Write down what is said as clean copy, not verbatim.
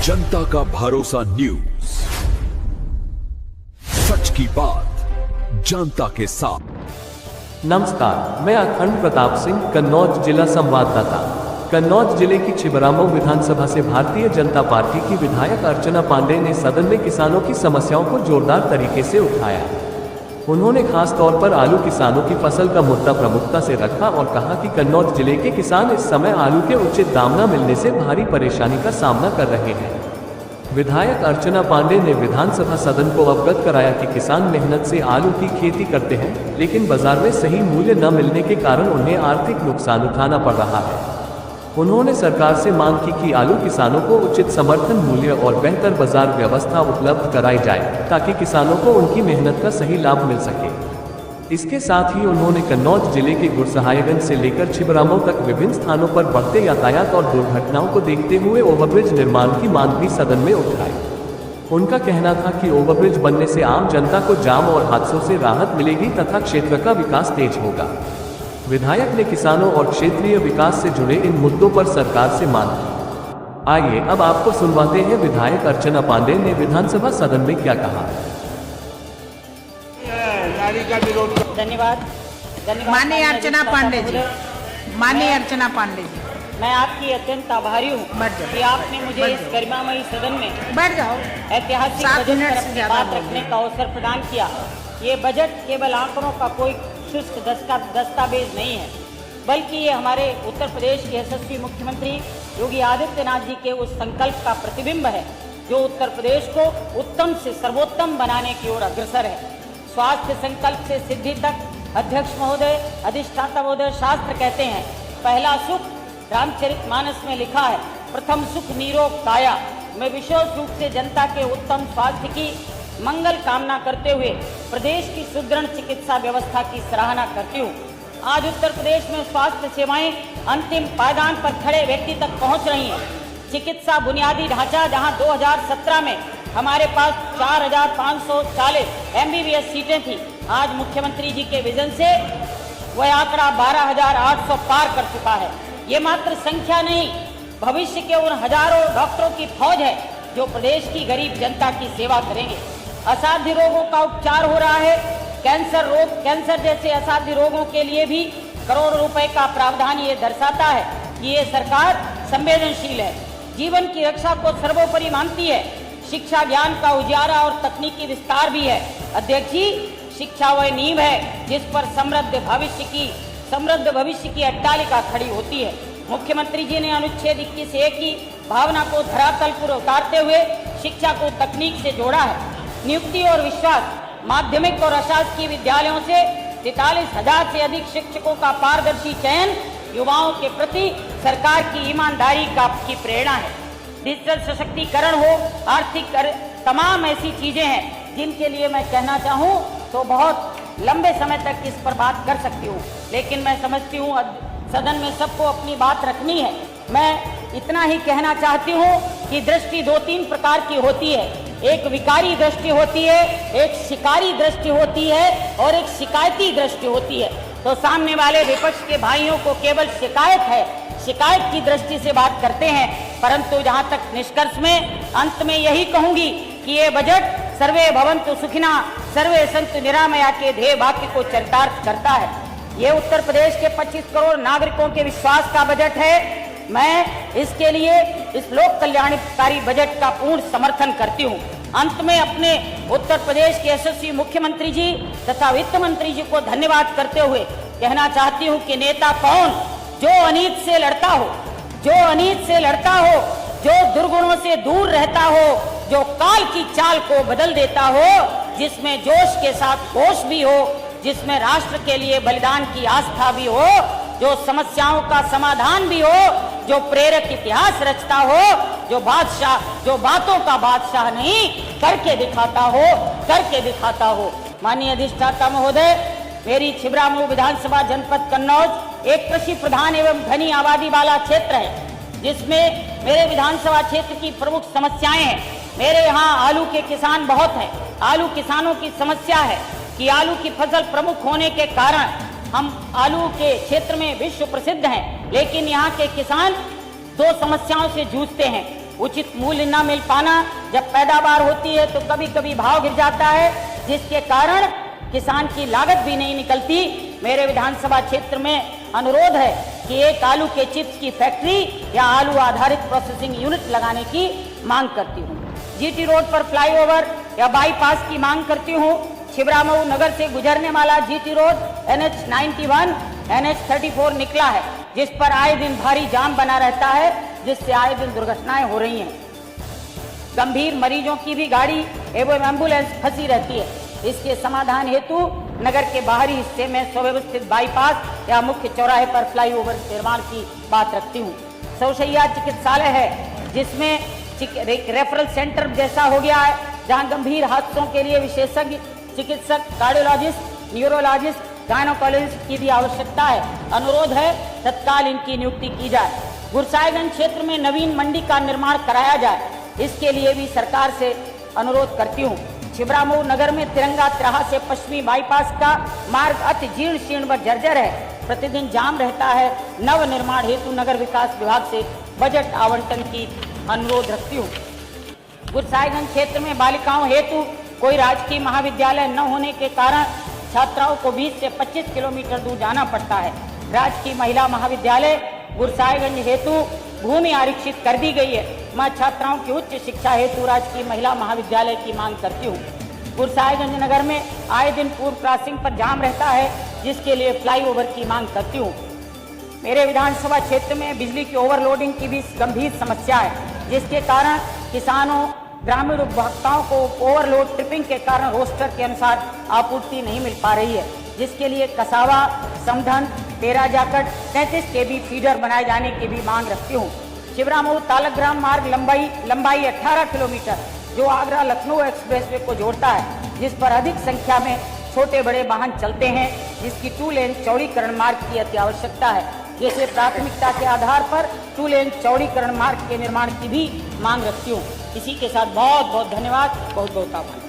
जनता का भरोसा न्यूज, सच की बात जनता के साथ। नमस्कार, मैं अखंड प्रताप सिंह, कन्नौज जिला संवाददाता। कन्नौज जिले की छिबरामऊ विधानसभा से भारतीय जनता पार्टी की विधायक अर्चना पांडे ने सदन में किसानों की समस्याओं को जोरदार तरीके से उठाया। उन्होंने खास तौर पर आलू किसानों की फसल का मुद्दा प्रमुखता से रखा और कहा कि कन्नौज जिले के किसान इस समय आलू के उचित दाम न मिलने से भारी परेशानी का सामना कर रहे हैं। विधायक अर्चना पांडे ने विधानसभा सदन को अवगत कराया कि किसान मेहनत से आलू की खेती करते हैं, लेकिन बाजार में सही मूल्य न मिलने के कारण उन्हें आर्थिक नुकसान उठाना पड़ रहा है। उन्होंने सरकार से मांग की कि आलू किसानों को उचित समर्थन मूल्य और बेहतर बाजार व्यवस्था उपलब्ध कराई जाए, ताकि किसानों को उनकी मेहनत का सही लाभ मिल सके। इसके साथ ही उन्होंने कन्नौज जिले के गुरसहायगंज से लेकर छिबरामऊ तक विभिन्न स्थानों पर बढ़ते यातायात और दुर्घटनाओं को देखते हुए ओवरब्रिज निर्माण की मांग भी सदन में उठाई। उनका कहना था कि ओवरब्रिज बनने से आम जनता को जाम और हादसों से राहत मिलेगी तथा क्षेत्र का विकास तेज होगा। विधायक ने किसानों और क्षेत्रीय विकास से जुड़े इन मुद्दों पर सरकार से मांग की। आइए अब आपको सुनवाते हैं विधायक अर्चना पांडे ने विधानसभा सदन में क्या कहा। धन्यवाद माननीय अर्चना पांडे जी, माननीय अर्चना पांडे जी, मैं आपकी अत्यंत आभारी हूँ कि आपने मुझे इस गरिमामयी सदन में बैठ जाओ ऐतिहासिक बजट पर अपनी बात रखने का अवसर प्रदान किया। ये बजट केवल आंकड़ों का कोई शुष्क दस्तावेज नहीं है, बल्कि ये हमारे उत्तर प्रदेश के यशस्वी मुख्यमंत्री योगी आदित्यनाथ जी के उस संकल्प का प्रतिबिंब है जो उत्तर प्रदेश को उत्तम से सर्वोत्तम बनाने की ओर अग्रसर है। स्वास्थ्य संकल्प से सिद्धि तक अध्यक्ष महोदय, अधिष्ठाता महोदय शास्त्र कहते हैं, पहला सुख रामचरितमानस में लिखा है, प्रथम सुख निरोग काया। मैं विशेष रूप से जनता के उत्तम स्वास्थ्य की मंगल कामना करते हुए प्रदेश की सुदृढ़ चिकित्सा व्यवस्था की सराहना करती हूँ। आज उत्तर प्रदेश में स्वास्थ्य सेवाएं अंतिम पायदान पर खड़े व्यक्ति तक पहुँच रही हैं। चिकित्सा बुनियादी ढांचा जहाँ 2017 में हमारे पास 4,540 MBBS सीटें थी, आज मुख्यमंत्री जी के विजन से वह आंकड़ा 12,800 पार कर चुका है। ये मात्र संख्या नहीं, भविष्य के उन हजारों डॉक्टरों की फौज है जो प्रदेश की गरीब जनता की सेवा करेंगे। असाध्य रोगों का उपचार हो रहा है। कैंसर जैसे असाध्य रोगों के लिए भी करोड़ों रुपए का प्रावधान ये दर्शाता है कि ये सरकार संवेदनशील है, जीवन की रक्षा को सर्वोपरि मानती है। शिक्षा ज्ञान का उजियारा और तकनीकी विस्तार भी है। अध्यक्ष जी, शिक्षा वह नींव है जिस पर समृद्ध भविष्य की अट्टालिका खड़ी होती है। मुख्यमंत्री जी ने अनुच्छेद 21(a) की भावना को धरातल पर उतारते हुए शिक्षा को तकनीक से जोड़ा है। नियुक्ति और विश्वास, माध्यमिक और अशासकीय विद्यालयों से 43,000 से अधिक शिक्षकों का पारदर्शी चयन युवाओं के प्रति सरकार की ईमानदारी की प्रेरणा है। डिजिटल सशक्तिकरण हो, आर्थिक तमाम ऐसी चीजें हैं जिनके लिए मैं कहना चाहूँ तो बहुत लंबे समय तक इस पर बात कर सकती हूँ, लेकिन मैं समझती हूँ सदन में सबको अपनी बात रखनी है। मैं इतना ही कहना चाहती हूँ कि दृष्टि 2-3 प्रकार की होती है। एक विकारी दृष्टि होती है, एक शिकारी दृष्टि होती है और एक शिकायती दृष्टि होती है। तो सामने वाले विपक्ष के भाइयों को केवल शिकायत है, शिकायत की दृष्टि से बात करते हैं, परंतु जहाँ तक निष्कर्ष में अंत में यही कहूंगी कि ये बजट सर्वे भवन्तु सुखिना सर्वे सन्तु निरामया के ध्येय वाक्य को चरितार्थ करता है। ये उत्तर प्रदेश के 25 करोड़ नागरिकों के विश्वास का बजट है। मैं इसके लिए इस लोक कल्याणकारी बजट का पूर्ण समर्थन करती हूँ। अंत में अपने उत्तर प्रदेश के यशस्वी मुख्यमंत्री जी तथा वित्त मंत्री जी को धन्यवाद करते हुए कहना चाहती हूँ कि नेता कौन जो अनीत से लड़ता हो, जो दुर्गुणों से दूर रहता हो, जो काल की चाल को बदल देता हो, जिसमें जोश के साथ होश भी हो, जिसमें राष्ट्र के लिए बलिदान की आस्था भी हो, जो समस्याओं का समाधान भी हो, जो प्रेरक इतिहास रचता हो, जो बातों का बादशाह नहीं करके दिखाता हो। माननीय अधिष्ठाता महोदय, मेरी छिबरामऊ विधानसभा जनपद कन्नौज एक कृषि प्रधान एवं घनी आबादी वाला क्षेत्र है, जिसमें मेरे विधानसभा क्षेत्र की प्रमुख समस्याएं हैं। मेरे यहाँ आलू के किसान बहुत हैं। आलू किसानों की समस्या है कि आलू की फसल प्रमुख होने के कारण हम आलू के क्षेत्र में विश्व प्रसिद्ध हैं, लेकिन यहाँ के किसान दो समस्याओं से जूझते हैं। उचित मूल्य न मिल पाना, जब पैदावार होती है तो कभी कभी भाव गिर जाता है, जिसके कारण किसान की लागत भी नहीं निकलती। मेरे विधानसभा क्षेत्र में अनुरोध है कि एक आलू के चिप्स की फैक्ट्री या आलू आधारित प्रोसेसिंग यूनिट लगाने की मांग करती हूँ। जीटी रोड पर फ्लाईओवर या बाईपास की मांग करती हूँ। छिबरामऊ नगर से गुजरने वाला जीटी रोड NH 91 NH 34 निकला है, जिस पर आए दिन भारी जाम बना रहता है, जिससे आए दिन दुर्घटनाएं हो रही हैं। गंभीर मरीजों की भी गाड़ी एवं एम्बुलेंस फंसी रहती है। इसके समाधान हेतु नगर के बाहरी हिस्से में सुव्यवस्थित बाईपास या मुख्य चौराहे पर फ्लाईओवर निर्माण की बात रखती हूँ। सौशैया चिकित्सालय है, जिसमें रेफरल सेंटर जैसा हो गया है, जहाँ गंभीर हादसों के लिए विशेषज्ञ चिकित्सक, कार्डियोलॉजिस्ट, न्यूरोलॉजिस्ट, गायनोकोलॉजिस्ट की भी आवश्यकता है। अनुरोध है तत्काल इनकी नियुक्ति की जाए। गुरसाईगंज क्षेत्र में नवीन मंडी का निर्माण कराया जाए, इसके लिए भी सरकार से अनुरोध करती हूँ। छिबरामऊ नगर में तिरंगा तिराहा से पश्चिमी बाईपास का मार्ग अति जीर्ण शीर्ण व जर्जर है, प्रतिदिन जाम रहता है। नव निर्माण हेतु नगर विकास विभाग से बजट आवंटन की अनुरोध रखती हूँ। गुरसाईगंज क्षेत्र में बालिकाओं हेतु कोई राजकीय महाविद्यालय न होने के कारण छात्राओं को 20 से 25 किलोमीटर दूर जाना पड़ता है। राजकीय महिला महाविद्यालय गुरसाईगंज हेतु भूमि आरक्षित कर दी गई है। मैं छात्राओं की उच्च शिक्षा हेतु राजकीय महिला महाविद्यालय की मांग करती हूँ। गुरसाईगंज नगर में आए दिन पूर्व क्रॉसिंग पर जाम रहता है, जिसके लिए फ्लाईओवर की मांग करती हूँ। मेरे विधानसभा क्षेत्र में बिजली की ओवरलोडिंग की भी गंभीर समस्या है, जिसके कारण किसानों, ग्रामीण उपभोक्ताओं को ओवरलोड ट्रिपिंग के कारण रोस्टर के अनुसार आपूर्ति नहीं मिल पा रही है, जिसके लिए कसावा, समधन, तेरा जाकट 33 kV फीडर बनाए जाने की भी मांग रखती हूँ। छिबरामऊ तालग्राम मार्ग लंबाई 18 किलोमीटर, जो आगरा लखनऊ एक्सप्रेसवे को जोड़ता है, जिस पर अधिक संख्या में छोटे बड़े वाहन चलते हैं, जिसकी 2 लेन चौड़ीकरण मार्ग की अति आवश्यकता है। जैसे प्राथमिकता के आधार पर 2 लेन चौड़ीकरण मार्ग के निर्माण की भी मांग रखती हूँ। इसी के साथ बहुत बहुत धन्यवाद, बहुत बहुत आभार।